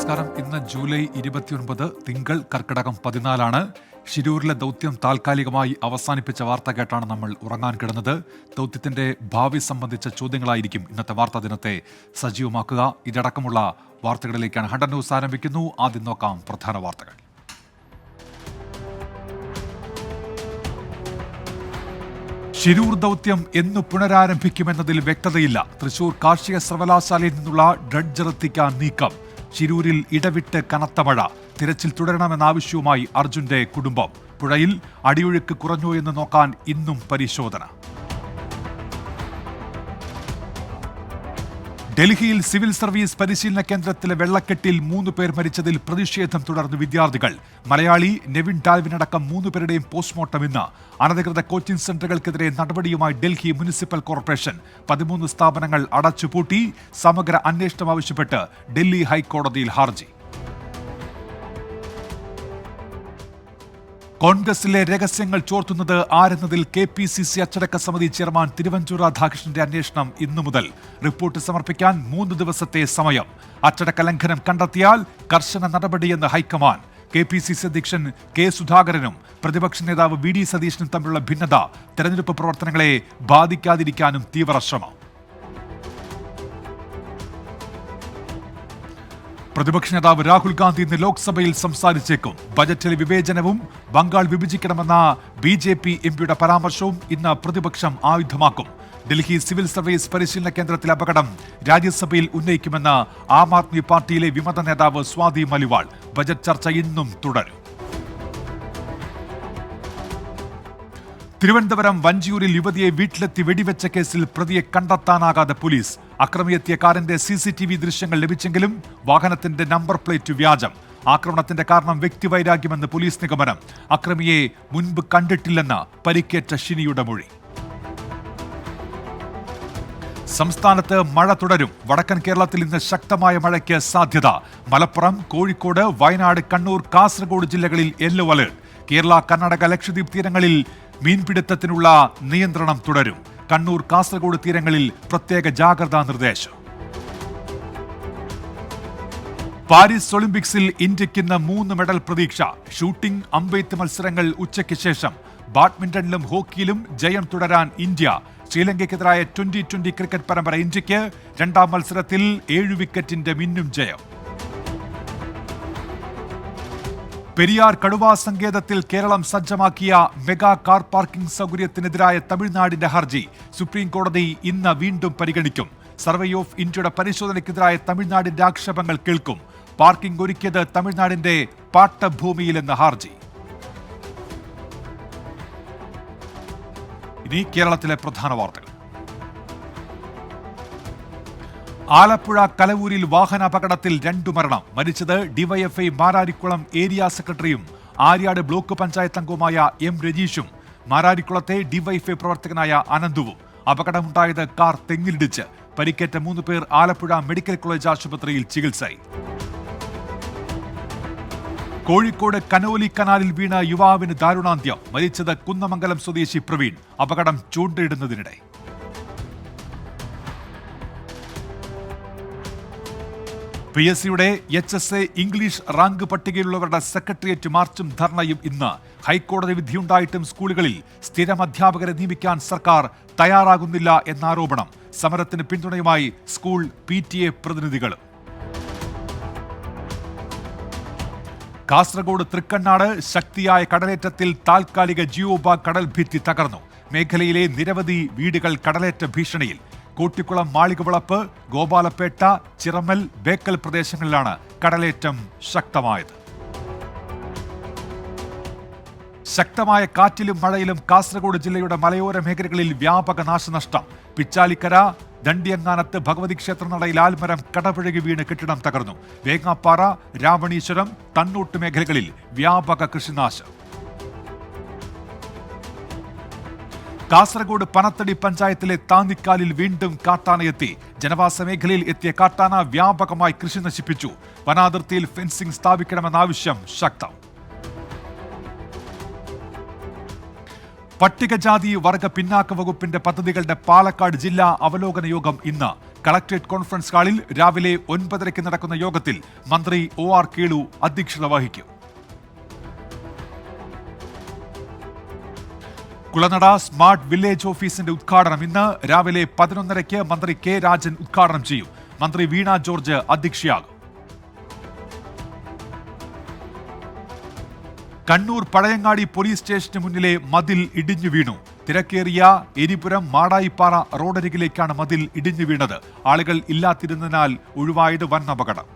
നമസ്കാരം. ഇന്ന് ജൂലൈ 29 തിങ്കൾ, കർക്കിടകം 14. ഷിരൂരിലെ ദൗത്യം താൽക്കാലികമായി അവസാനിപ്പിച്ച വാർത്ത കേട്ടാണ് നമ്മൾ ഉറങ്ങാൻ കിടന്നത്. ദൗത്യത്തിന്റെ ഭാവി സംബന്ധിച്ച ചോദ്യങ്ങളായിരിക്കും ഇന്നത്തെ വാർത്താ ദിനത്തെ സജീവമാക്കുക. ഇതടക്കമുള്ള വാർത്തകളിലേക്കാണ് ഹണ്ടൻ ന്യൂസ് ആരംഭിക്കുന്നു. ആദ്യം നോക്കാം പ്രധാന വാർത്തകൾ. ഷിരൂർ ദൗത്യം എന്ന് പുനരാരംഭിക്കുമെന്നതിൽ വ്യക്തതയില്ല. തൃശൂർ കാർഷിക സർവകലാശാലയിൽ നിന്നുള്ള ഡ്രഡ്ജർ എത്തിക്കാൻ നീക്കം. ഷിരൂരിൽ ഇടവിട്ട് കനത്ത മഴ. തിരച്ചിൽ തുടരണമെന്ന ആവശ്യവുമായി അർജുന്റെ കുടുംബം. പുഴയിൽ അടിയൊഴുക്ക് കുറഞ്ഞോ എന്ന് നോക്കാൻ ഇന്നും പരിശോധന. ഡൽഹിയിൽ സിവിൽ സർവീസ് പരിശീലന കേന്ദ്രത്തിലെ വെള്ളക്കെട്ടിൽ 3 പേർ മരിച്ചതിൽ പ്രതിഷേധം തുടർന്ന് വിദ്യാർത്ഥികൾ. മലയാളി നെവിൻ ഡാൽവിനടക്കം 3 പേരുടെയും പോസ്റ്റ്മോർട്ടം ഇന്ന്. അനധികൃത കോച്ചിംഗ് സെന്ററുകൾക്കെതിരെ നടപടിയുമായി ഡൽഹി മുനിസിപ്പൽ കോർപ്പറേഷൻ. 13 സ്ഥാപനങ്ങൾ അടച്ചുപൂട്ടി. സമഗ്ര അന്വേഷണം ആവശ്യപ്പെട്ട് ഡൽഹി ഹൈക്കോടതിയിൽ ഹർജി. കോൺഗ്രസിലെ രഹസ്യങ്ങൾ ചോർത്തുന്നത് ആരെന്നതിൽ KPCC അച്ചടക്ക സമിതി ചെയർമാൻ തിരുവഞ്ചൂർ രാധാകൃഷ്ണന്റെ അന്വേഷണം ഇന്നു മുതൽ. റിപ്പോർട്ട് സമർപ്പിക്കാൻ 3 ദിവസത്തെ സമയം. അച്ചടക്ക ലംഘനം കണ്ടെത്തിയാൽ കർശന നടപടിയെന്ന് ഹൈക്കമാൻഡ്. KPCC അധ്യക്ഷൻ K സുധാകരനും പ്രതിപക്ഷ നേതാവ് VD സതീശനും തമ്മിലുള്ള ഭിന്നത തെരഞ്ഞെടുപ്പ് പ്രവർത്തനങ്ങളെ ബാധിക്കാതിരിക്കാനും തീവ്ര ശ്രമം. പ്രതിപക്ഷ നേതാവ് രാഹുൽ ഗാന്ധി ഇന്ന് ലോക്സഭയിൽ സംസാരിച്ചേക്കും. ബജറ്റിലെ വിവേചനവും ബംഗാൾ വിഭജിക്കണമെന്ന BJP MPയുടെ പരാമർശവും ഇന്ന് പ്രതിപക്ഷം ആയുധമാക്കും. ഡൽഹി സിവിൽ സർവീസ് പരിശീലന കേന്ദ്രത്തിലെ അപകടം രാജ്യസഭയിൽ ഉന്നയിക്കുമെന്ന് ആം ആദ്മി പാർട്ടിയിലെ വിമത നേതാവ് സ്വാതി മലിവാൾ. ബജറ്റ് ചർച്ച ഇന്നും തുടരും. തിരുവനന്തപുരം വഞ്ചിയൂരിൽ യുവതിയെ വീട്ടിലെത്തി വെടിവെച്ച കേസിൽ പ്രതിയെ കണ്ടെത്താനാകാതെ പോലീസ്. അക്രമിയെത്തിയ കാറിന്റെ CCTV ദൃശ്യങ്ങൾ ലഭിച്ചെങ്കിലും വാഹനത്തിന്റെ നമ്പർ പ്ലേറ്റ് വ്യാജം. ആക്രമണത്തിന്റെ കാരണം വ്യക്തിവൈരാഗ്യമെന്ന് പോലീസ് നിഗമനം. അക്രമിയെ മുൻപ് കണ്ടിട്ടില്ലെന്ന് പരിക്കേറ്റ ഷിനിയുടെ മൊഴി. സംസ്ഥാനത്ത് മഴ തുടരും. വടക്കൻ കേരളത്തിൽ ഇന്ന് ശക്തമായ മഴയ്ക്ക് സാധ്യത. മലപ്പുറം, കോഴിക്കോട്, വയനാട്, കണ്ണൂർ, കാസർഗോഡ് ജില്ലകളിൽ യെല്ലോ അലർട്ട്. കേരള, കർണാടക, ലക്ഷദ്വീപ് തീരങ്ങളിൽ മീൻപിടുത്തത്തിനുള്ള നിയന്ത്രണം തുടരും. കണ്ണൂർ, കാസർഗോഡ് തീരങ്ങളിൽ പ്രത്യേക ജാഗ്രതാ നിർദ്ദേശം. പാരീസ് ഒളിമ്പിക്സിൽ ഇന്ത്യയ്ക്ക് ഇന്ന് 3 മെഡൽ പ്രതീക്ഷ. ഷൂട്ടിംഗ്, അമ്പെയ്ത്ത് മത്സരങ്ങൾ ഉച്ചയ്ക്ക് ശേഷം. ബാഡ്മിന്റണിലും ഹോക്കിയിലും ജയം തുടരാൻ ഇന്ത്യ. ശ്രീലങ്കയ്ക്കെതിരായ 2020 ക്രിക്കറ്റ് പരമ്പര ഇന്ത്യയ്ക്ക്. 2ാം മത്സരത്തിൽ 7 വിക്കറ്റിന്റെ മിന്നും ജയം. പെരിയാർ കടുവാ സങ്കേതത്തിൽ കേരളം സജ്ജമാക്കിയ മെഗാ കാർ പാർക്കിംഗ് സൗകര്യത്തിനെതിരായ തമിഴ്നാടിന്റെ ഹർജി സുപ്രീം കോടതി ഇന്ന് വീണ്ടും പരിഗണിക്കും. സർവേ ഓഫ് ഇന്ത്യയുടെ പരിശോധനയ്ക്കെതിരായ തമിഴ്നാടിന്റെ ആക്ഷേപങ്ങൾ കേൾക്കും. പാർക്കിംഗ് ഒരുക്കിയത് തമിഴ്നാടിന്റെ പാട്ടഭൂമിയിലെന്ന ഹർജി. ഇനി കേരളത്തിലെ പ്രധാന വാർത്തകൾ. ആലപ്പുഴ കലവൂരിൽ വാഹനാപകടത്തിൽ 2 മരണം. മരിച്ചത് DYFI മാരാരിക്കുളം ഏരിയ സെക്രട്ടറിയും ആര്യാട് ബ്ലോക്ക് പഞ്ചായത്ത് അംഗവുമായ M രജീഷും മാരാരിക്കുളത്തെ DYFI പ്രവർത്തകനായ അനന്തുവും. അപകടമുണ്ടായത് കാർ തെങ്ങിലിടിച്ച്. പരിക്കേറ്റ 3 പേർ ആലപ്പുഴ മെഡിക്കൽ കോളേജ് ആശുപത്രിയിൽ ചികിത്സയിൽ. കോഴിക്കോട് കനോലി കനാലിൽ വീണ യുവാവിന് ദാരുണാന്ത്യം. മരിച്ചത് കുന്നമംഗലം സ്വദേശി പ്രവീൺ. അപകടം ചൂണ്ടയിടുന്നതിനിടെ. PSCയുടെ HSA ഇംഗ്ലീഷ് റാങ്ക് പട്ടികയിലുള്ളവരുടെ സെക്രട്ടേറിയറ്റ് മാർച്ചും ധർണയും ഇന്ന്. ഹൈക്കോടതി വിധിയുണ്ടായിട്ടും സ്കൂളുകളിൽ സ്ഥിരം അധ്യാപകരെ നിയമിക്കാൻ സർക്കാർ തയ്യാറാകുന്നില്ല എന്ന ആരോപണം. സമരത്തിന് പിന്തുണയുമായി സ്കൂൾ PTA പ്രതിനിധികളും. കാസർഗോഡ് തൃക്കണ്ണാട് ശക്തിയായ കടലേറ്റത്തിൽ താൽക്കാലിക ജിയോബാഗ് കടൽ ഭിത്തി തകർന്നു. മേഖലയിലെ നിരവധി വീടുകൾ കടലേറ്റ ഭീഷണിയിൽ. കോട്ടിക്കുളം, മാളികവിളപ്പ്, ഗോപാലപേട്ട, ചിറമൽ, ബേക്കൽ പ്രദേശങ്ങളിലാണ് കടലേറ്റം ശക്തമായത്. ശക്തമായ കാറ്റിലും മഴയിലും കാസർഗോഡ് ജില്ലയുടെ മലയോര മേഖലകളിൽ വ്യാപക നാശനഷ്ടം. പിച്ചാലിക്കര, ദണ്ഡിയങ്ങാനത്ത് ഭഗവതി ക്ഷേത്ര നടയിൽ ആൽമരം കടപുഴകി വീണ് കെട്ടിടം തകർന്നു. വേങ്ങാപ്പാറ, രാമണീശ്വരം, തണ്ണൂട്ട് മേഖലകളിൽ വ്യാപക കൃഷിനാശം. കാസർഗോഡ് പനത്തടി പഞ്ചായത്തിലെ താന്നിക്കാലിൽ വീണ്ടും കാട്ടാനയെത്തി. ജനവാസ മേഖലയിൽ എത്തിയ കാട്ടാന വ്യാപകമായി കൃഷി നശിപ്പിച്ചു. വനാതിർത്തിയിൽ ഫെൻസിംഗ് സ്ഥാപിക്കണമെന്ന ആവശ്യം ശക്തം. പട്ടികജാതി വർഗ പിന്നാക്ക വകുപ്പിന്റെ പദ്ധതികളുടെ പാലക്കാട് ജില്ലാ അവലോകന യോഗം ഇന്ന്. കളക്ടറേറ്റ് കോൺഫറൻസ് ഹാളിൽ രാവിലെ 9:30 നടക്കുന്ന യോഗത്തിൽ മന്ത്രി OR കേളു അധ്യക്ഷത വഹിക്കും. കുളനട സ്മാർട്ട് വില്ലേജ് ഓഫീസിന്റെ ഉദ്ഘാടനം ഇന്ന് രാവിലെ 11:30 മന്ത്രി കെ രാജൻ ഉദ്ഘാടനം ചെയ്യും. മന്ത്രി വീണ ജോർജ് അധ്യക്ഷയാകും. കണ്ണൂർ പഴയങ്ങാടി പോലീസ് സ്റ്റേഷന് മുന്നിലെ മതിൽ ഇടിഞ്ഞു വീണു. തിരക്കേറിയ എരിപുരം മാടായിപ്പാറ റോഡരികിലേക്കാണ് മതിൽ ഇടിഞ്ഞു വീണത്. ആളുകൾ ഇല്ലാതിരുന്നതിനാൽ ഒഴിവായത് വൻ അപകടം.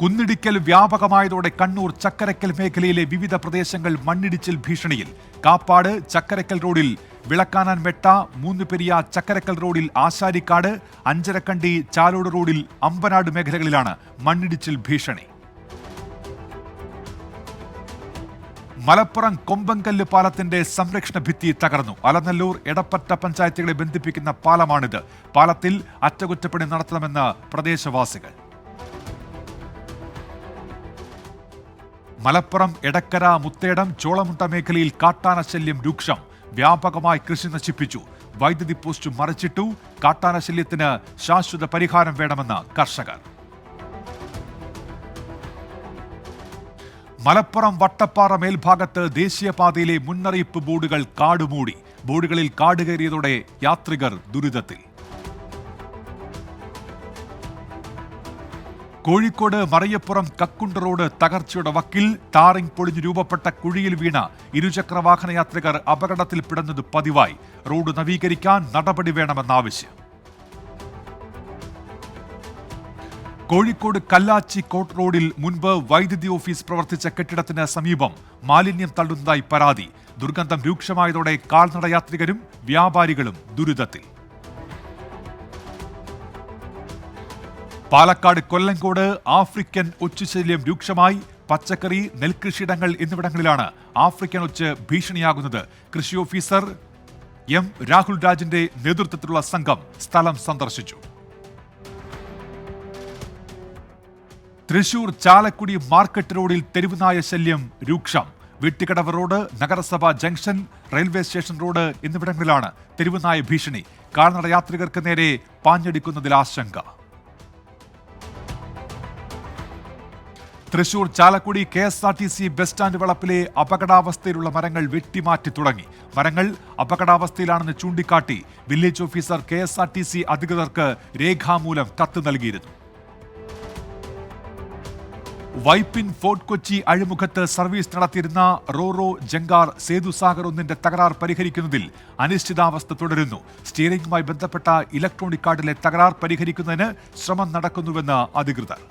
കുന്നിടിക്കൽ വ്യാപകമായതോടെ കണ്ണൂർ ചക്കരക്കൽ മേഖലയിലെ വിവിധ പ്രദേശങ്ങൾ മണ്ണിടിച്ചിൽ ഭീഷണിയിൽ. കാപ്പാട് ചക്കരക്കൽ റോഡിൽ വിളക്കാനാൻ വെട്ട, മൂന്നുപെരിയ ചക്കരക്കൽ റോഡിൽ ആശാരിക്കാട്, അഞ്ചരക്കണ്ടി ചാലോട് റോഡിൽ അമ്പനാട് മേഖലകളിലാണ് മണ്ണിടിച്ചിൽ ഭീഷണി. മലപ്പുറം കൊമ്പങ്കല്ല് പാലത്തിന്റെ സംരക്ഷണ ഭിത്തി തകർന്നു. അലനല്ലൂർ എടപ്പറ്റ പഞ്ചായത്തുകളെ ബന്ധിപ്പിക്കുന്ന പാലമാണിത്. പാലത്തിൽ അറ്റകുറ്റപ്പണി നടത്തണമെന്ന് പ്രദേശവാസികൾ. മലപ്പുറം എടക്കര മുത്തേടം ചോളമുണ്ട മേഖലയിൽ കാട്ടാന ശല്യം രൂക്ഷം. വ്യാപകമായി കൃഷി നശിപ്പിച്ചു. വൈദ്യുതി പോസ്റ്റ് മറിച്ചിട്ടു. കാട്ടാന ശല്യത്തിന് ശാശ്വത പരിഹാരം വേണമെന്ന് കർഷകർ. മലപ്പുറം വട്ടപ്പാറ മേൽഭാഗത്ത് ദേശീയപാതയിലെ മുന്നറിയിപ്പ് ബോർഡുകൾ കാടുമൂടി. ബോർഡുകളിൽ കാട് കയറിയതോടെ യാത്രികർ ദുരിതത്തിൽ. കോഴിക്കോട് മറയപ്പുറം കക്കുണ്ട് റോഡ് തകർച്ചയുടെ വക്കിൽ. ടാറിംഗ് പൊളിഞ്ഞു രൂപപ്പെട്ട കുഴിയിൽ വീണ ഇരുചക്രവാഹന യാത്രികർ അപകടത്തിൽപ്പെടുന്നത് പതിവായി. റോഡ് നവീകരിക്കാൻ നടപടി വേണമെന്ന ആവശ്യം. കോഴിക്കോട് കല്ലാച്ചി കോട്ട് റോഡിൽ മുൻപ് വൈദ്യുതി ഓഫീസ് പ്രവർത്തിച്ച കെട്ടിടത്തിന് സമീപം മാലിന്യം തള്ളുന്നതായി പരാതി. ദുർഗന്ധം രൂക്ഷമായതോടെ കാൽനട യാത്രികരും വ്യാപാരികളും ദുരിതത്തിൽ. പാലക്കാട് കൊല്ലങ്കോട് ആഫ്രിക്കൻ ഒച്ചുശല്യം രൂക്ഷമായി. പച്ചക്കറി, നെൽകൃഷിയിടങ്ങൾ എന്നിവിടങ്ങളിലാണ് ആഫ്രിക്കൻ ഒച്ച് ഭീഷണിയാകുന്നത്. കൃഷി ഓഫീസർ എം രാഹുൽ രാജിന്റെ നേതൃത്വത്തിലുള്ള സംഘം സ്ഥലം സന്ദർശിച്ചു. തൃശൂർ ചാലക്കുടി മാർക്കറ്റ് റോഡിൽ തെരുവുനായ ശല്യം രൂക്ഷം. വെട്ടിക്കടവ് റോഡ്, നഗരസഭ ജംഗ്ഷൻ, റെയിൽവേ സ്റ്റേഷൻ റോഡ് എന്നിവിടങ്ങളിലാണ് തെരുവുനായ ഭീഷണി. കാൽനട യാത്രികർക്ക് നേരെ പാഞ്ഞടിക്കുന്നതിൽ ആശങ്ക. Thrissur Chalakudy KSRTC bus stand വളപ്പിലെ അപകടാവസ്ഥയിലുള്ള മരങ്ങൾ വെട്ടിമാറ്റി തുടങ്ങി. മരങ്ങൾ അപകടാവസ്ഥയിലാണെന്ന് ചൂണ്ടിക്കാട്ടി വില്ലേജ് ഓഫീസർ KSRTC അധികൃതർക്ക് രേഖാമൂലം കത്ത് നൽകിയിരുന്നു. വൈപ്പിൻ ഫോർട്ട് കൊച്ചി അഴിമുഖത്ത് സർവീസ് നടത്തിയിരുന്ന റോറോ ജങ്കാർ സേതുസാഗർ 1 തകരാർ പരിഹരിക്കുന്നതിൽ അനിശ്ചിതാവസ്ഥ തുടരുന്നു. സ്റ്റിയറിംഗുമായി ബന്ധപ്പെട്ട ഇലക്ട്രോണിക് കാർഡിലെ തകരാർ പരിഹരിക്കുന്നതിന് ശ്രമം നടക്കുന്നുവെന്ന് അധികൃതർ.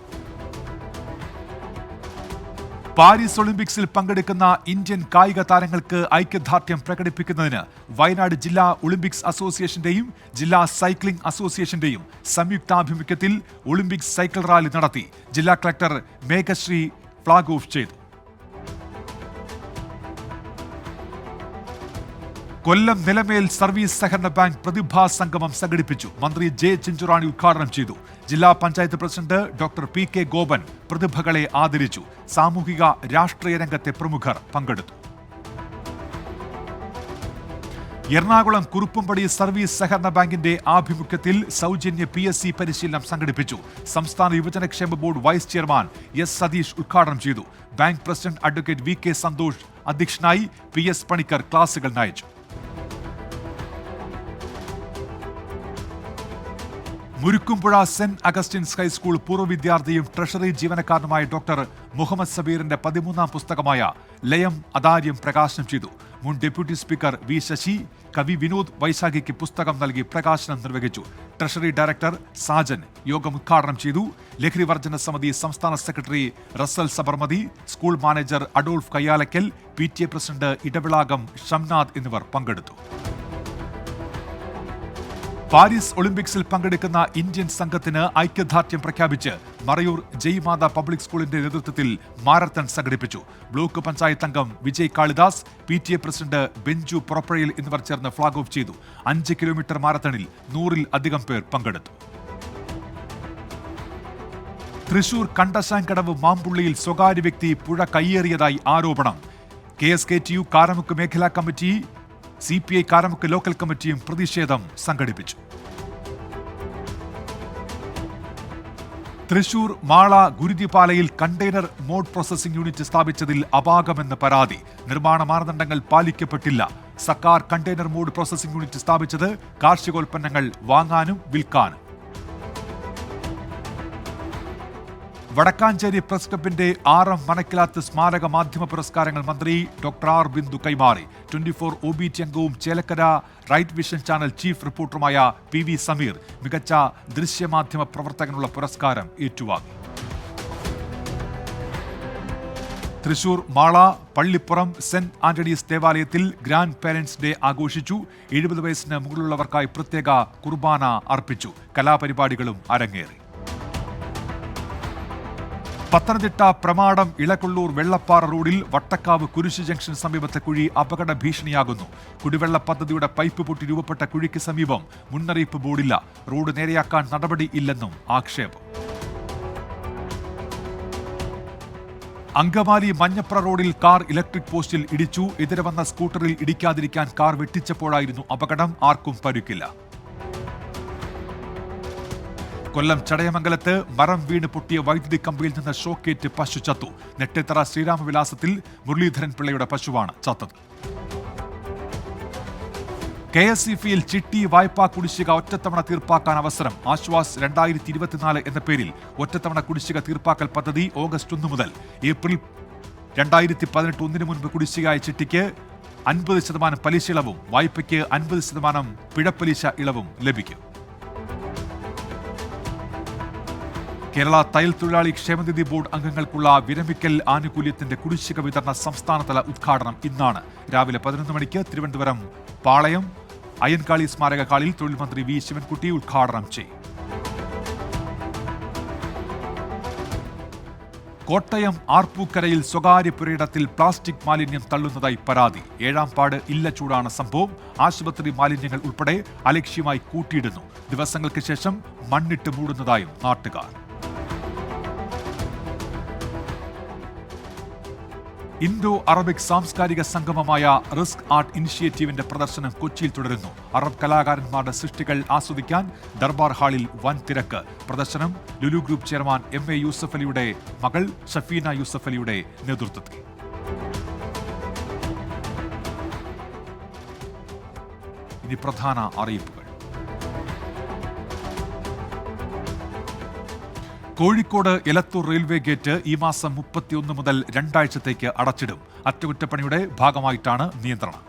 പാരീസ് ഒളിമ്പിക്സിൽ പങ്കെടുക്കുന്ന ഇന്ത്യൻ കായിക താരങ്ങൾക്ക് ഐക്യദാർഢ്യം പ്രകടിപ്പിക്കുന്നതിന് വയനാട് ജില്ലാ ഒളിമ്പിക്സ് അസോസിയേഷന്റെയും ജില്ലാ സൈക്ലിംഗ് അസോസിയേഷന്റെയും സംയുക്താഭിമുഖ്യത്തിൽ ഒളിമ്പിക്സ് സൈക്കിൾ റാലി നടത്തി. ജില്ലാ കളക്ടർ മേഘശ്രീ ഫ്ളാഗ് ഓഫ് ചെയ്തു. കൊല്ലം നിലമേൽ സർവീസ് സഹകരണ ബാങ്ക് പ്രതിഭാ സംഗമം സംഘടിപ്പിച്ചു. മന്ത്രി ജെ ചിഞ്ചുറാണി ഉദ്ഘാടനം ചെയ്തു. ജില്ലാ panchayat president doctor PK Gopan പ്രതിഭകളെ ആദരിച്ചു. സാമൂഹിക രാഷ്ട്രീയ രംഗത്തെ പ്രമുഖർ പങ്കെടുത്തു. എറണാകുളം കുറുപ്പുംപടി സർവീസ് സഹകരണ ബാങ്കിന്റെ ആഭിമുഖ്യത്തിൽ സൗജന്യ PSC പരിശീലനം സംഘടിപ്പിച്ചു. സംസ്ഥാന യുവജനക്ഷേമ board vice chairman S Satheesh ഉദ്ഘാടനം ചെയ്തു. Bank president advocate VK Santhosh അധ്യക്ഷനായി. PS പണിക്കർ ക്ലാസുകൾ നയിച്ചു. മുരുക്കുംപുഴ സെന്റ് അഗസ്റ്റിൻസ് ഹൈസ്കൂൾ പൂർവ്വ വിദ്യാർത്ഥിയും ട്രഷറി ജീവനക്കാരനുമായ ഡോക്ടർ മുഹമ്മദ് സബീറിന്റെ 13ാം പുസ്തകമായ ലയം അദാര്യം പ്രകാശനം ചെയ്തു. മുൻ ഡെപ്യൂട്ടി സ്പീക്കർ V ശശി, കവി വിനോദ് വൈശാഖിക്ക് പുസ്തകം നൽകി പ്രകാശനം നിർവഹിച്ചു. ട്രഷറി ഡയറക്ടർ സാജൻ യോഗം ഉദ്ഘാടനം ചെയ്തു. ലഹരി വർജന സമിതി സംസ്ഥാന secretary Rasal Sabarmathi, school manager Adolf Kayyalakkal, PTA president Edavilakam Shamnath എന്നിവർ പങ്കെടുത്തു. പാരീസ് ഒളിമ്പിക്സിൽ പങ്കെടുക്കുന്ന ഇന്ത്യൻ സംഘത്തിന് ഐക്യദാർഢ്യം പ്രഖ്യാപിച്ച് മറയൂർ ജയ്മാത പബ്ലിക് സ്കൂളിന്റെ നേതൃത്വത്തിൽ മാരത്തൺ സംഘടിപ്പിച്ചു. ബ്ലോക്ക് പഞ്ചായത്ത് അംഗം വിജയ് കാളിദാസ്, PTA പ്രസിഡന്റ് ബെഞ്ചു പുറപ്പഴയിൽ എന്നിവർ ചേർന്ന് ഫ്ളാഗ് ഓഫ് ചെയ്തു. 5 കിലോമീറ്റർ മാരത്തണിൽ 100-ൽ അധികം പേർ പങ്കെടുത്തു. തൃശൂർ കണ്ടശാങ്കടവ് മാമ്പുള്ളിയിൽ സ്വകാര്യ വ്യക്തി പുഴ കയ്യേറിയതായി ആരോപണം. KSKTU കാരമുക്ക് മേഖലാ കമ്മിറ്റി CPI കാരമുക്ക് ലോക്കൽ കമ്മിറ്റിയും പ്രതിഷേധം സംഘടിപ്പിച്ചു. തൃശൂർ മാള ഗുരുതിപാലയിൽ കണ്ടെയ്നർ മോഡ് പ്രോസസിംഗ് യൂണിറ്റ് സ്ഥാപിച്ചതിൽ അപാകമെന്ന് പരാതി. നിർമ്മാണ മാനദണ്ഡങ്ങൾ പാലിക്കപ്പെട്ടില്ല. സർക്കാർ കണ്ടെയ്നർ മോഡ് പ്രോസസിംഗ് യൂണിറ്റ് സ്ഥാപിച്ചത് കാർഷികോൽപ്പന്നങ്ങൾ വാങ്ങാനും വിൽക്കാനും. വടക്കാഞ്ചേരി പ്രസ് ക്ലബിന്റെ RM മനക്കിലാത്ത് സ്മാരക മാധ്യമ പുരസ്കാരങ്ങൾ മന്ത്രി ഡോക്ടർ R. ബിന്ദു കൈമാറി. 24 OBT അംഗവും Chelakkara right vision channel chief റിപ്പോർട്ടറുമായ PV സമീർ മികച്ച ദൃശ്യമാധ്യമ പ്രവർത്തകനുള്ള പുരസ്കാരം ഏറ്റുവാങ്ങി. തൃശൂർ മാള പള്ളിപ്പുറം സെന്റ് ആന്റണീസ് ദേവാലയത്തിൽ ഗ്രാൻഡ് പേരന്റ്സ് ഡേ ആഘോഷിച്ചു. 70 വയസ്സിന് മുകളിലുള്ളവർക്കായി പ്രത്യേക കുർബാന അർപ്പിച്ചു. കലാപരിപാടികളും അരങ്ങേറി. പത്തനംതിട്ട പ്രമാടം ഇളക്കൊള്ളൂർ വെള്ളപ്പാറ റോഡിൽ വട്ടക്കാവ് കുരിശ് ജംഗ്ഷൻ സമീപത്തെ കുഴി അപകട ഭീഷണിയാകുന്നു. കുടിവെള്ള പദ്ധതിയുടെ പൈപ്പ് പൊട്ടി രൂപപ്പെട്ട കുഴിക്ക് സമീപം മുന്നറിയിപ്പ് ബോർഡില്ല. റോഡ് നേരെയാക്കാൻ നടപടി ഇല്ലെന്നും ആക്ഷേപം. അങ്കമാലി മഞ്ഞപ്ര റോഡിൽ കാർ ഇലക്ട്രിക് പോസ്റ്റിൽ ഇടിച്ചു. എതിരെ വന്ന സ്കൂട്ടറിൽ ഇടിക്കാതിരിക്കാൻ കാർ വെട്ടിച്ചപ്പോഴായിരുന്നു അപകടം. ആർക്കും പരിക്കില്ല. കൊല്ലം ചടയമംഗലത്ത് മരം വീണ് പൊട്ടിയ വൈദ്യുതി കമ്പിയിൽ നിന്ന് ഷോക്കേറ്റ് പശു ചത്തു. നെട്ടേത്തറ ശ്രീരാമവിലാസത്തിൽ മുരളീധരൻ പിള്ളയുടെ പശുവാണ് ചത്തത്. KSEFയിൽ ചിട്ടി വായ്പാ കുടിശ്ശിക ഒറ്റത്തവണ തീർപ്പാക്കാൻ അവസരം. ആശ്വാസ് 2024 എന്ന പേരിൽ ഒറ്റത്തവണ കുടിശ്ശിക തീർപ്പാക്കൽ പദ്ധതി ഓഗസ്റ്റ് 1 മുതൽ. ഏപ്രിൽ 2018 ഒന്നിന് മുൻപ് കുടിശ്ശികയായ ചിട്ടിക്ക് 50% പലിശ ഇളവും വായ്പയ്ക്ക് 50% പിഴപ്പലിശ ഇളവും ലഭിക്കും. കേരള തയ്യൽ തൊഴിലാളി ക്ഷേമനിധി ബോർഡ് അംഗങ്ങൾക്കുള്ള വിരമിക്കൽ ആനുകൂല്യത്തിന്റെ കുടിശ്ശിക വിതരണ സംസ്ഥാനതല ഉദ്ഘാടനം ഇന്നാണ്. രാവിലെ 11 മണിക്ക് തിരുവനന്തപുരം പാളയം അയ്യൻകാളി സ്മാരക ഹാളിൽ തൊഴിൽ മന്ത്രി V. ശിവൻകുട്ടി ഉദ്ഘാടനം ചെയ്യും. കോട്ടയം ആർപ്പൂക്കരയിൽ സ്വകാര്യ പുരയിടത്തിൽ പ്ലാസ്റ്റിക് മാലിന്യം തള്ളുന്നതായി പരാതി. 7ാം പാട് ഇല്ലച്ചൂടാണ് സംഭവം. ആശുപത്രി മാലിന്യങ്ങൾ ഉൾപ്പെടെ അലക്ഷ്യമായി കൂട്ടിയിടുന്നു. ദിവസങ്ങൾക്ക് ശേഷം മണ്ണിട്ട് മൂടുന്നതായും നാട്ടുകാർ. ഇൻഡോ അറബിക് സാംസ്കാരിക സംഗമമായ റിസ്ക് ആർട്ട് ഇനിഷ്യേറ്റീവിന്റെ പ്രദർശനം കൊച്ചിയിൽ തുടരുന്നു. അറബ് കലാകാരന്മാരുടെ സൃഷ്ടികൾ ആസ്വദിക്കാൻ ദർബാർ ഹാളിൽ വൻ തിരക്ക്. പ്രദർശനം Lulu group chairman MA Yusuf അലിയുടെ മകൾ ഷഫീന യൂസഫ് അലിയുടെ നേതൃത്വത്തിൽ. ഇനി പ്രധാന അറിയിപ്പുകൾ. കോഴിക്കോട് എലത്തൂർ റെയിൽവേ ഗേറ്റ് ഈ മാസം 31 മുതൽ 2 ആഴ്ചത്തേക്ക് അടച്ചിടും. അറ്റകുറ്റപ്പണിയുടെ ഭാഗമായിട്ടാണ് നിയന്ത്രണം.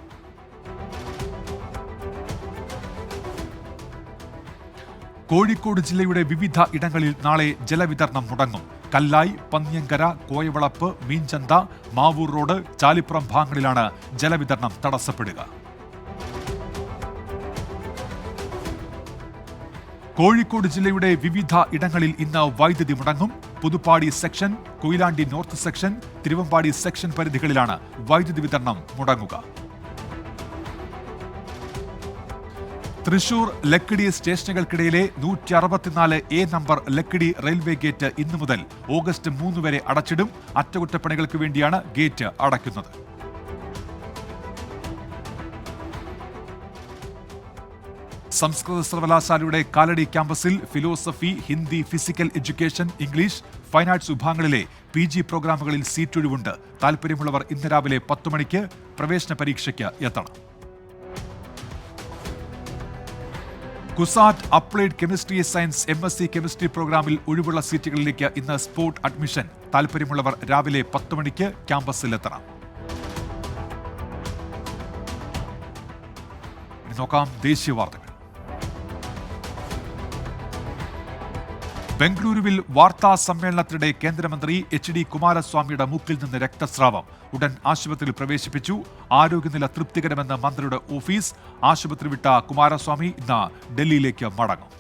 കോഴിക്കോട് ജില്ലയുടെ വിവിധ ഇടങ്ങളിൽ നാളെ ജലവിതരണം മുടങ്ങും. കല്ലായി, പന്നിയങ്കര, കോയവളപ്പ്, മീൻചന്ത, മാവൂർ റോഡ്, ചാലിപ്പുറം ഭാഗങ്ങളിലാണ് ജലവിതരണം തടസ്സപ്പെടുക. കോഴിക്കോട് ജില്ലയുടെ വിവിധ ഇടങ്ങളിൽ ഇന്ന് വൈദ്യുതി മുടങ്ങും. Puthuppadi section, Koyilandy north section, Thiruvambady section പരിധികളിലാണ് വൈദ്യുതി വിതരണം മുടങ്ങുക. തൃശൂർ ലക്കിടി സ്റ്റേഷനുകൾക്കിടയിലെ 164A number Lakkidi railway gate ഇന്നു മുതൽ ഓഗസ്റ്റ് 3 വരെ അടച്ചിടും. അറ്റകുറ്റപ്പണികൾക്ക് വേണ്ടിയാണ് ഗേറ്റ് അടയ്ക്കുന്നത്. സംസ്കൃത സർവകലാശാലയുടെ കാലടി ക്യാമ്പസിൽ philosophy, Hindi, physical education, English, fine arts വിഭാഗങ്ങളിലെ PG പ്രോഗ്രാമുകളിൽ സീറ്റൊഴിവുണ്ട്. താൽപ്പര്യമുള്ളവർ ഇന്ന് രാവിലെ 10 മണിക്ക് പ്രവേശന പരീക്ഷയ്ക്ക് എത്തണം. CUSAT applied chemistry science MSc chemistry പ്രോഗ്രാമിൽ ഒഴിവുള്ള സീറ്റുകളിലേക്ക് ഇന്ന് സ്പോട്ട് അഡ്മിഷൻ. താൽപ്പര്യമുള്ളവർ രാവിലെ 10 മണിക്ക് ക്യാമ്പസിലെത്തണം. ഇനി നോക്കാം ദേശീയ വാർത്തകൾ. ബംഗളൂരുവിൽ വാർത്താ സമ്മേളനത്തിനിടെ കേന്ദ്രമന്ത്രി HD കുമാരസ്വാമിയുടെ മൂക്കിൽ നിന്ന് രക്തസ്രാവം. ഉടൻ ആശുപത്രിയിൽ പ്രവേശിപ്പിച്ചു. ആരോഗ്യനില തൃപ്തികരമെന്ന് മന്ത്രിയുടെ ഓഫീസ്. ആശുപത്രി വിട്ട കുമാരസ്വാമി ഇന്ന് ഡൽഹിയിലേക്ക് മടങ്ങും.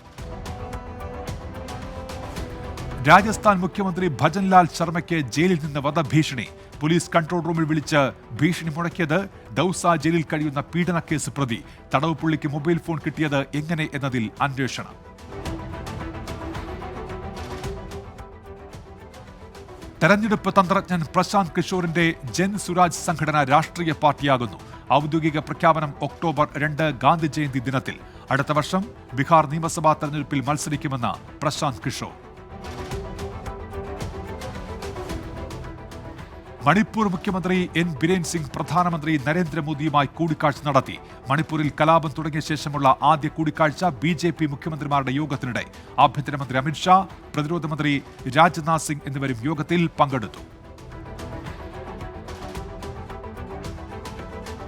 രാജസ്ഥാൻ മുഖ്യമന്ത്രി ഭജൻലാൽ ശർമ്മയ്ക്ക് ജയിലിൽ നിന്ന് വധഭീഷണി. പോലീസ് കൺട്രോൾ റൂമിൽ വിളിച്ച് ഭീഷണി മുഴക്കിയത് ദൌസ ജയിലിൽ കഴിയുന്ന പീഡനക്കേസ് പ്രതി. തടവ് പുള്ളിക്ക് മൊബൈൽ ഫോൺ കിട്ടിയത് എങ്ങനെ എന്നതിൽ അന്വേഷണം. തെരഞ്ഞെടുപ്പ് തന്ത്രജ്ഞൻ പ്രശാന്ത് കിഷോറിന്റെ ജൻ സുരാജ് സംഘടന രാഷ്ട്രീയ പാർട്ടിയാകുന്നു. ഔദ്യോഗിക പ്രഖ്യാപനം ഒക്ടോബർ 2 ഗാന്ധി ജയന്തി ദിനത്തിൽ. അടുത്ത വർഷം ബീഹാർ നിയമസഭാ തെരഞ്ഞെടുപ്പിൽ മത്സരിക്കുമെന്ന് പ്രശാന്ത് കിഷോർ. മണിപ്പൂർ മുഖ്യമന്ത്രി എൻ ബിരേൻ സിംഗ് പ്രധാനമന്ത്രി നരേന്ദ്രമോദിയുമായി കൂടിക്കാഴ്ച നടത്തി. മണിപ്പൂരിൽ കലാപം തുടങ്ങിയ ശേഷമുള്ള ആദ്യ കൂടിക്കാഴ്ച BJP മുഖ്യമന്ത്രിമാരുടെ യോഗത്തിനിടെ. ആഭ്യന്തരമന്ത്രി അമിത്ഷാ, പ്രതിരോധ മന്ത്രി രാജ്നാഥ് സിംഗ് എന്നിവരും യോഗത്തിൽ പങ്കെടുത്തു.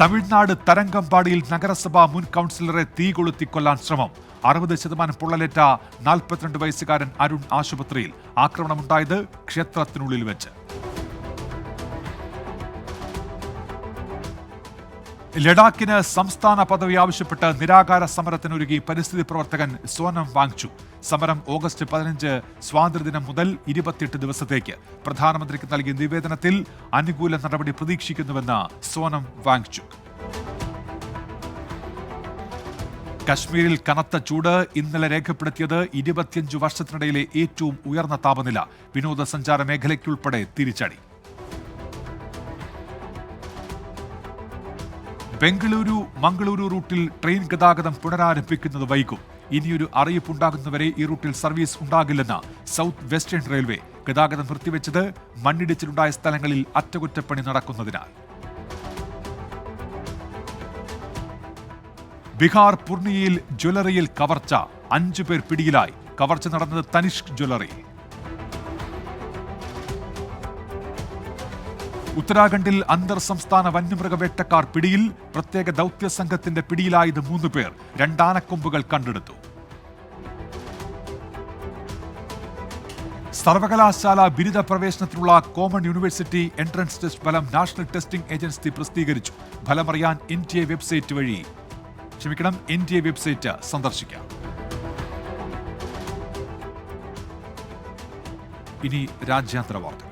തമിഴ്നാട് തരംഗമ്പാടിയിൽ നഗരസഭാ മുൻ കൗൺസിലറെ തീ കൊളുത്തി കൊല്ലാൻ ശ്രമം. 60% പൊള്ളലേറ്റ 42 വയസ്സുകാരൻ അരുൺ ആശുപത്രിയിൽ. ആക്രമണമുണ്ടായത് ക്ഷേത്രത്തിനുള്ളിൽ വെച്ച്. ലഡാക്കിന് സംസ്ഥാന പദവി ആവശ്യപ്പെട്ട് നിരാകാര സമരത്തിനൊരുങ്ങി പരിസ്ഥിതി പ്രവർത്തകൻ സോനം വാങ്ചു. സമരം ഓഗസ്റ്റ് 15 സ്വാതന്ത്ര്യദിനം മുതൽ 28 ദിവസത്തേക്ക്. പ്രധാനമന്ത്രിക്ക് നൽകിയ നിവേദനത്തിൽ അനുകൂല നടപടി പ്രതീക്ഷിക്കുന്നുവെന്ന് സോനം വാങ്ചു. കശ്മീരിൽ കനത്ത ചൂട്. ഇന്നലെ രേഖപ്പെടുത്തിയത് 25 വർഷത്തിനിടയിലെ ഏറ്റവും ഉയർന്ന താപനില. വിനോദസഞ്ചാര മേഖലയ്ക്കുൾപ്പെടെ തിരിച്ചടി. ബംഗളൂരു മംഗളൂരു റൂട്ടിൽ ട്രെയിൻ ഗതാഗതം പുനരാരംഭിക്കുന്നത് വൈകും. ഇനിയൊരു അറിയിപ്പുണ്ടാകുന്നവരെ ഈ റൂട്ടിൽ സർവീസ് ഉണ്ടാകില്ലെന്ന് സൗത്ത് വെസ്റ്റേൺ റെയിൽവേ. ഗതാഗതം നിർത്തിവെച്ചത് മണ്ണിടിച്ചിലുണ്ടായ സ്ഥലങ്ങളിൽ അറ്റകുറ്റപ്പണി നടക്കുന്നതിനാൽ. ബീഹാർ പൂർണിയയിൽ ജ്വല്ലറിയിൽ കവർച്ച. 5 പേർ പിടിയിലായി. കവർച്ച നടന്നത് തനിഷ്ക് ജ്വല്ലറി. ഉത്തരാഖണ്ഡിൽ അന്തർ സംസ്ഥാന വന്യമൃഗവേട്ടക്കാർ പിടിയിൽ. പ്രത്യേക ദൗത്യ സംഘത്തിന്റെ പിടിയിലായത് 3 പേർ. 2 ആനക്കൊമ്പുകൾ കണ്ടെടുത്തു. സർവകലാശാല ബിരുദ പ്രവേശനത്തിനുള്ള കോമൺ യൂണിവേഴ്സിറ്റി എൻട്രൻസ് ടെസ്റ്റ് ഫലം നാഷണൽ ടെസ്റ്റിംഗ് ഏജൻസി പ്രസിദ്ധീകരിച്ചു. ഫലമറിയാൻ NTA വെബ്സൈറ്റ് സന്ദർശിക്കാം. ഇനി രാജ്യാന്തര വാർത്തകൾ.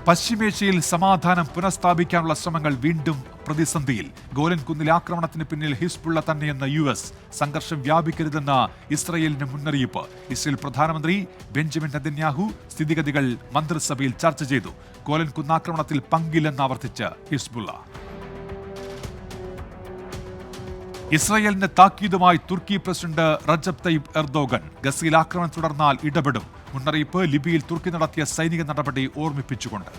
പശ്ചിമേഷ്യയിൽ സമാധാനം പുനഃസ്ഥാപിക്കാനുള്ള ശ്രമങ്ങൾ വീണ്ടും പ്രതിസന്ധിയിൽ. ഗോലൻ കുന്നിലെ ആക്രമണത്തിന് പിന്നിൽ ഹിസ്ബുള്ള തന്നെയെന്ന് US. സംഘർഷം വ്യാപിക്കരുതെന്ന ഇസ്രയേലിന്റെ മുന്നറിയിപ്പ്. ഇസ്രയേൽ പ്രധാനമന്ത്രി ബെഞ്ചമിൻ നെതന്യാഹു സ്ഥിതിഗതികൾ മന്ത്രിസഭയിൽ ചർച്ച ചെയ്തു. ഗോലൻ കുന്നാക്രമണത്തിൽ പങ്കില്ലെന്ന് ആവർത്തിച്ച് ഹിസ്ബുള്ള. ഇസ്രയേലിന്റെ താക്കീതുമായി തുർക്കി പ്രസിഡന്റ് റജബ് തയ്യിബ് എർദോഗൻ. ഗസയിൽ ആക്രമണം തുടർന്നാൽ ഇടപെടും. മുന്നറിയിപ്പ്. ലിബിയയിൽ തുർക്കി നടത്തിയ സൈനിക നടപടി ഓർമ്മിപ്പിച്ചുകൊണ്ട്.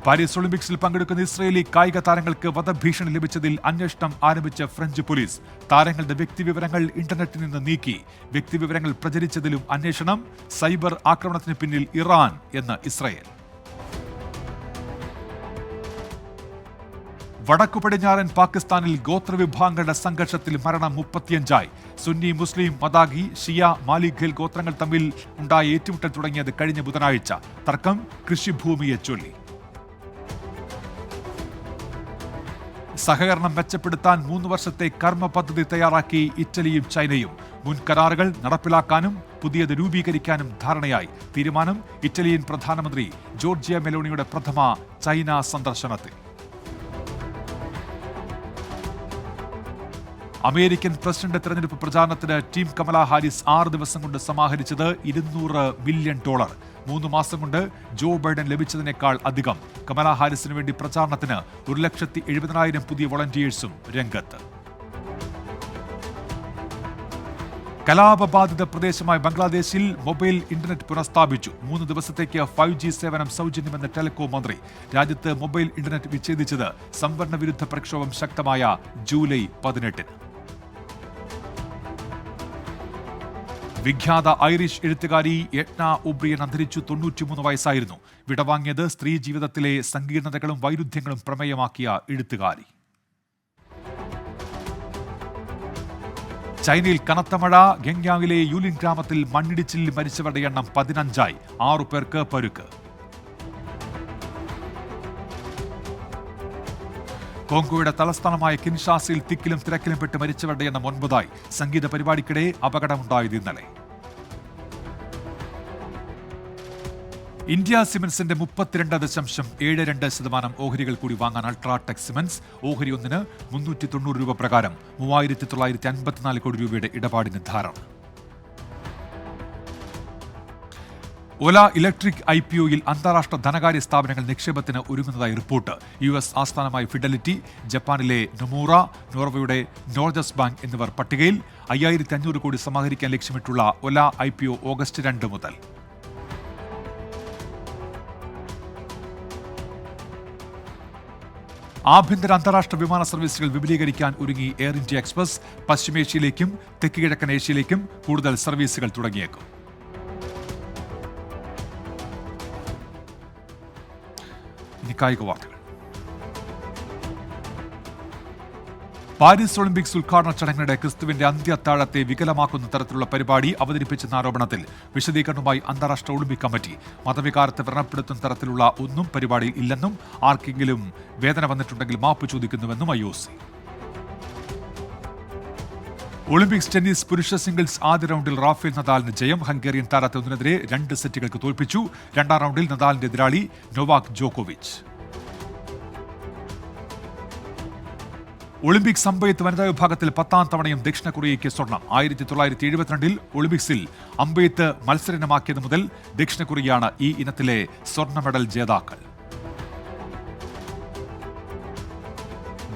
പാരീസ് ഒളിമ്പിക്സിൽ പങ്കെടുക്കുന്ന ഇസ്രയേലി കായിക താരങ്ങൾക്ക് വധഭീഷണി ലഭിച്ചതിൽ അന്വേഷണം ആരംഭിച്ച ഫ്രഞ്ച് പോലീസ്. താരങ്ങളുടെ വ്യക്തിവിവരങ്ങൾ ഇന്റർനെറ്റിൽ നിന്ന് നീക്കി. വ്യക്തിവിവരങ്ങൾ പ്രചരിച്ചതിലും അന്വേഷണം. സൈബർ ആക്രമണത്തിന് പിന്നിൽ ഇറാൻ എന്ന് ഇസ്രയേൽ. വടക്കു പടിഞ്ഞാറൻ പാകിസ്ഥാനിൽ ഗോത്രവിഭാഗങ്ങളുടെ സംഘർഷത്തിൽ മരണം 35. സുന്നി മുസ്ലിം മദാഗി ഷിയ മാലിഖേൽ ഗോത്രങ്ങൾ തമ്മിൽ ഉണ്ടായ ഏറ്റുമുട്ടൽ തുടങ്ങിയത് കഴിഞ്ഞ ബുധനാഴ്ച. തർക്കം കൃഷിഭൂമിയെ ചൊല്ലി. സഹകരണം മെച്ചപ്പെടുത്താൻ 3 വർഷത്തെ കർമ്മ പദ്ധതി തയ്യാറാക്കി ഇറ്റലിയും ചൈനയും. മുൻ കരാറുകൾ നടപ്പിലാക്കാനും പുതിയത് രൂപീകരിക്കാനും ധാരണയായി. തീരുമാനം ഇറ്റാലിയൻ പ്രധാനമന്ത്രി ജോർജിയ മെലോണിയുടെ പ്രഥമ ചൈന സന്ദർശനത്തിൽ. അമേരിക്കൻ പ്രസിഡന്റ് തെരഞ്ഞെടുപ്പ് പ്രചാരണത്തിന് ടീം കമല ഹാരിസ് 6 ദിവസം കൊണ്ട് സമാഹരിച്ചത് $200 മില്യൺ. 3 മാസം കൊണ്ട് ജോ ബൈഡൻ ലഭിച്ചതിനേക്കാൾ അധികം. കമല ഹാരിസിന് വേണ്ടി പ്രചാരണത്തിന് 1,70,000 പുതിയ വോളണ്ടിയേഴ്സും രംഗത്ത്. കലാപബാധിത പ്രദേശമായ ബംഗ്ലാദേശിൽ മൊബൈൽ ഇന്റർനെറ്റ് പുനഃസ്ഥാപിച്ചു. 3 ദിവസത്തേക്ക് 5G സേവനം സൗജന്യമെന്ന് ടെലികോം മന്ത്രി. രാജ്യത്ത് മൊബൈൽ ഇന്റർനെറ്റ് വിച്ഛേദിച്ചത് സംവരണ വിരുദ്ധ പ്രക്ഷോഭം ശക്തമായ ജൂലൈ 18. വിഖ്യാത ഐറിഷ് എഴുത്തുകാരി എഡ്ന ഒബ്രിയൻ അന്തരിച്ചു. 93 വയസ്സായിരുന്നു. വിടവാങ്ങിയത് സ്ത്രീ ജീവിതത്തിലെ സങ്കീർണതകളും വൈരുദ്ധ്യങ്ങളും പ്രമേയമാക്കിയ എഴുത്തുകാരി. ചൈനയിൽ കനത്ത മഴ. ഗംഗ്യാങ്ങിലെ യൂലിൻ ഗ്രാമത്തിൽ മണ്ണിടിച്ചിൽ മരിച്ചവരുടെ എണ്ണം 15. 6 പേർക്ക് പരുക്ക്. കോങ്കോയുടെ തലസ്ഥാനമായ കിൻഷാസയിൽ തിക്കിലും തിരക്കിലും പെട്ട് മരിച്ചവരുടെ എണ്ണം 9. സംഗീത പരിപാടിക്കിടെ അപകടമുണ്ടായത് ഇന്നലെ. ഇന്ത്യ സിമന്റ്സിന്റെ 32.72% ഓഹരികൾ കൂടി വാങ്ങാൻ അൾട്രാടെക് സിമന്റ്സ്. ഓഹരി ഒന്നിന് 390 രൂപ പ്രകാരം 3,954 കോടി രൂപയുടെ ഇടപാടിന് ധാരണ. ഒല ഇലക്ട്രിക് IPOയിൽ അന്താരാഷ്ട്ര ധനകാര്യ സ്ഥാപനങ്ങൾ നിക്ഷേപത്തിന് ഒരുങ്ങുന്നതായി റിപ്പോർട്ട്. US ആസ്ഥാനമായ ഫിഡലിറ്റി, ജപ്പാനിലെ നൊമൂറ, നോർവേയുടെ നോർജസ് ബാങ്ക് എന്നിവർ പട്ടികയിൽ. 5500 കോടി സമാഹരിക്കാൻ ലക്ഷ്യമിട്ടുള്ള ഒല IPO ഓഗസ്റ്റ് 2 മുതൽ. ആഭ്യന്തര അന്താരാഷ്ട്ര വിമാന സർവീസുകൾ വിപുലീകരിക്കാൻ ഒരുങ്ങി എയർ ഇന്ത്യ എക്സ്പ്രസ്. പശ്ചിമേഷ്യയിലേക്കും തെക്ക് കിഴക്കൻ ഏഷ്യയിലേക്കും കൂടുതൽ സർവീസുകൾ തുടങ്ങിയേക്കും. കായിക വാർത്തകൾ. പാരീസ് ഒളിമ്പിക്സ് ഉദ്ഘാടന ചടങ്ങിനിടെ ക്രിസ്തുവിന്റെ അന്ത്യത്താഴത്തെ വികലമാക്കുന്ന തരത്തിലുള്ള പരിപാടി അവതരിപ്പിച്ചെന്ന ആരോപണത്തിൽ വിശദീകരണവുമായി അന്താരാഷ്ട്ര ഒളിമ്പിക് കമ്മിറ്റി. മതവികാരത്തെ വ്രണപ്പെടുത്തുന്ന തരത്തിലുള്ള ഒന്നും പരിപാടിയിൽ ഇല്ലെന്നും ആർക്കെങ്കിലും വേദന വന്നിട്ടുണ്ടെങ്കിൽ മാപ്പ് ചോദിക്കുന്നുവെന്നും IOC. ഒളിമ്പിക്സ് ടെന്നീസ് പുരുഷ സിംഗിൾസ് ആദ്യ റൗണ്ടിൽ റാഫേൽ നദാലിന് ജയം. ഹംഗേറിയൻ താരത്തെ 1-2 സെറ്റുകൾക്ക് തോൽപ്പിച്ചു. രണ്ടാം റൗണ്ടിൽ നദാലിന്റെ എതിരാളി നൊവാക് ജോക്കോവിച്ച്. ഒളിമ്പിക്സ് അമ്പെയ്ത്ത് വനിതാ വിഭാഗത്തിൽ 10ാം തവണയും ദക്ഷിണ കൊറിയയ്ക്ക് സ്വർണം. 1972 ഒളിമ്പിക്സിൽ അമ്പെയ്ത്ത് മത്സരമാക്കിയത് മുതൽ ദക്ഷിണ കൊറിയയാണ് ഈ ഇനത്തിലെ സ്വർണ്ണ മെഡൽ ജേതാക്കൾ.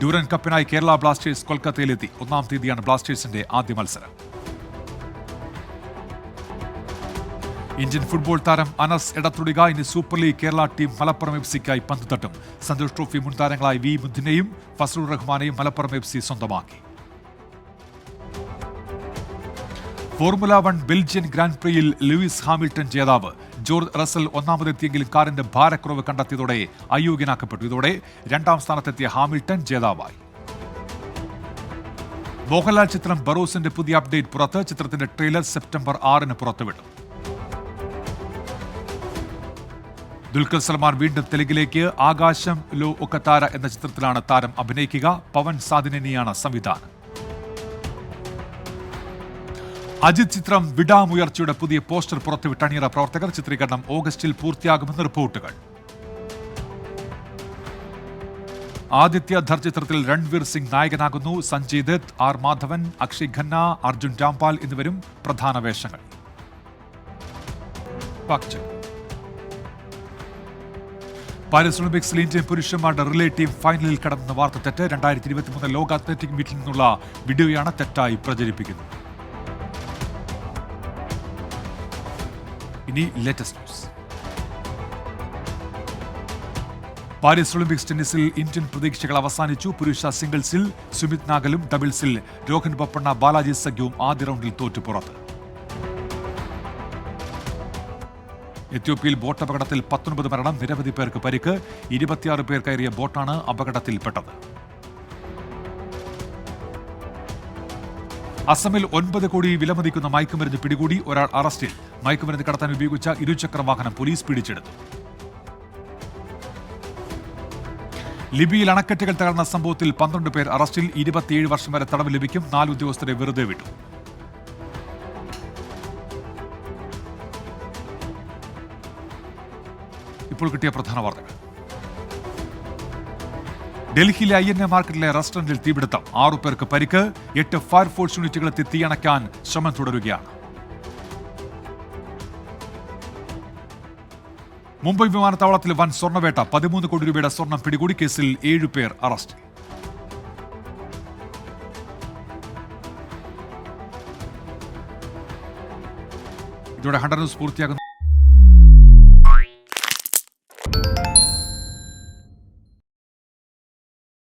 ഡ്യൂറൻ കപ്പിനായി കേരള ബ്ലാസ്റ്റേഴ്സ് കൊൽക്കത്തയിലെത്തി. 1-ാം തീയതിയാണ് ബ്ലാസ്റ്റേഴ്സിന്റെ ആദ്യ മത്സരം. ഇന്ത്യൻ ഫുട്ബോൾ താരം അനസ് എടത്തുടിക ഇനി super league Kerala team Malappuram FCക്കായി പന്ത് തട്ടും. സന്തോഷ് ട്രോഫി മുൻ താരങ്ങളായ വി മുദ്ദിനെയും ഫസലുർ റഹ്മാനെയും മലപ്പുറം FC സ്വന്തമാക്കി. ഫോർമുല 1 ബെൽജിയൻ ഗ്രാൻഡ് പ്രിയിൽ ലൂയിസ് ഹാമിൽട്ടൺ ജേതാവ്. ജോർജ് റസൽ ഒന്നാമതെത്തിയെങ്കിലും കാറിന്റെ ഭാരക്കുറവ് കണ്ടെത്തിയതോടെ അയോഗ്യനാക്കപ്പെട്ടു. ഇതോടെ രണ്ടാം സ്ഥാനത്തെത്തിയ ഹാമിൽട്ടൺ ജേതാവായി. മോഹൻലാൽ ചിത്രം ബറോസിന്റെ പുതിയ അപ്ഡേറ്റ് പുറത്ത്. ചിത്രത്തിന്റെ ട്രെയിലർ സെപ്റ്റംബർ 6 പുറത്തുവിടും. ദുൽഖർ സൽമാൻ വീണ്ടും തെലുങ്കിലേക്ക്. ആകാശം ലോ ഒക്കത്താര എന്ന ചിത്രത്തിലാണ് താരം അഭിനയിക്കുക. പവൻ സാദിനെയാണ് സംവിധാനം. അജിത് ചിത്രം വിടാമുയർച്ചയുടെ പുതിയ പോസ്റ്റർ പുറത്തുവിട്ട അണിയറ പ്രവർത്തകർ. ചിത്രീകരണം ഓഗസ്റ്റിൽ പൂർത്തിയാകുമെന്ന് റിപ്പോർട്ടുകൾ. ആദിത്യ ധർ ചിത്രത്തിൽ രൺവീർ സിംഗ് നായകനാകുന്നു. സഞ്ജയ് ദത്ത്, R മാധവൻ, അക്ഷയ് ഖന്ന, അർജുൻ രാംപാൽ എന്നിവരും പ്രധാന വേഷങ്ങൾ. പാരീസ് ഒളിമ്പിക്സിൽ ഇന്ത്യൻ പുരുഷന്മാരുടെ റിലേ ടീം ഫൈനലിൽ കടന്ന വാർത്ത തെറ്റ്. 2023 ലോക അത്ലറ്റിക് മീറ്റിൽ നിന്നുള്ള വീഡിയോയാണ് തെറ്റായി പ്രചരിപ്പിക്കുന്നത്. ഇനി ലേറ്റസ്റ്റ് ന്യൂസ്. പാരീസ് ഒളിമ്പിക്സ് ടെന്നീസിൽ ഇന്ത്യൻ പ്രതീക്ഷകൾ അവസാനിച്ചു. പുരുഷ സിംഗിൾസിൽ സുമിത് നാഗലും ഡബിൾസിൽ രോഹൻ ബൊപ്പണ്ണ, ബാലാജി സഖ്യവും ആദ്യ റൗണ്ടിൽ തോറ്റു പുറത്ത്. എത്യോപ്യയിൽ ബോട്ട് അപകടത്തിൽ 19 മരണം, നിരവധി പേർക്ക് പരിക്ക്. 26 പേർ കയറിയ ബോട്ടാണ് അപകടത്തിൽപ്പെട്ടത്. അസമിൽ 9 കോടി വിലമതിക്കുന്ന മയക്കുമരുന്ന് പിടികൂടി. ഒരാൾ അറസ്റ്റിൽ. മയക്കുമരുന്ന് കടത്താൻ ഉപയോഗിച്ച ഇരുചക്ര വാഹനം പോലീസ് പിടിച്ചെടുത്തു. ലിബിയയിൽ അണക്കെട്ടുകൾ തകർന്ന സംഭവത്തിൽ 12 പേർ അറസ്റ്റിൽ. 27 വർഷം വരെ തടവ് ലഭിക്കും. 4 ഉദ്യോഗസ്ഥരെ വെറുതെ വിട്ടു. ഇപ്പോൾ കിട്ടിയ പ്രധാന വാർത്തകൾ. ഡൽഹിയിലെ INA മാർക്കറ്റിലെ റെസ്റ്റോറന്റിൽ തീപിടുത്തം. 6 പേർക്ക് പരിക്ക്. 8 ഫയർഫോഴ്സ് യൂണിറ്റുകളെത്തി തീയണയ്ക്കാൻ ശ്രമം തുടരുകയാണ്. മുംബൈ വിമാനത്താവളത്തിൽ വൻ സ്വർണ്ണവേട്ട. 13 കോടി രൂപയുടെ സ്വർണം പിടികൂടി. കേസിൽ 7 പേർ അറസ്റ്റ്. ഇതോടെ 100 ന്യൂസ് പൂർത്തിയാകുന്നു.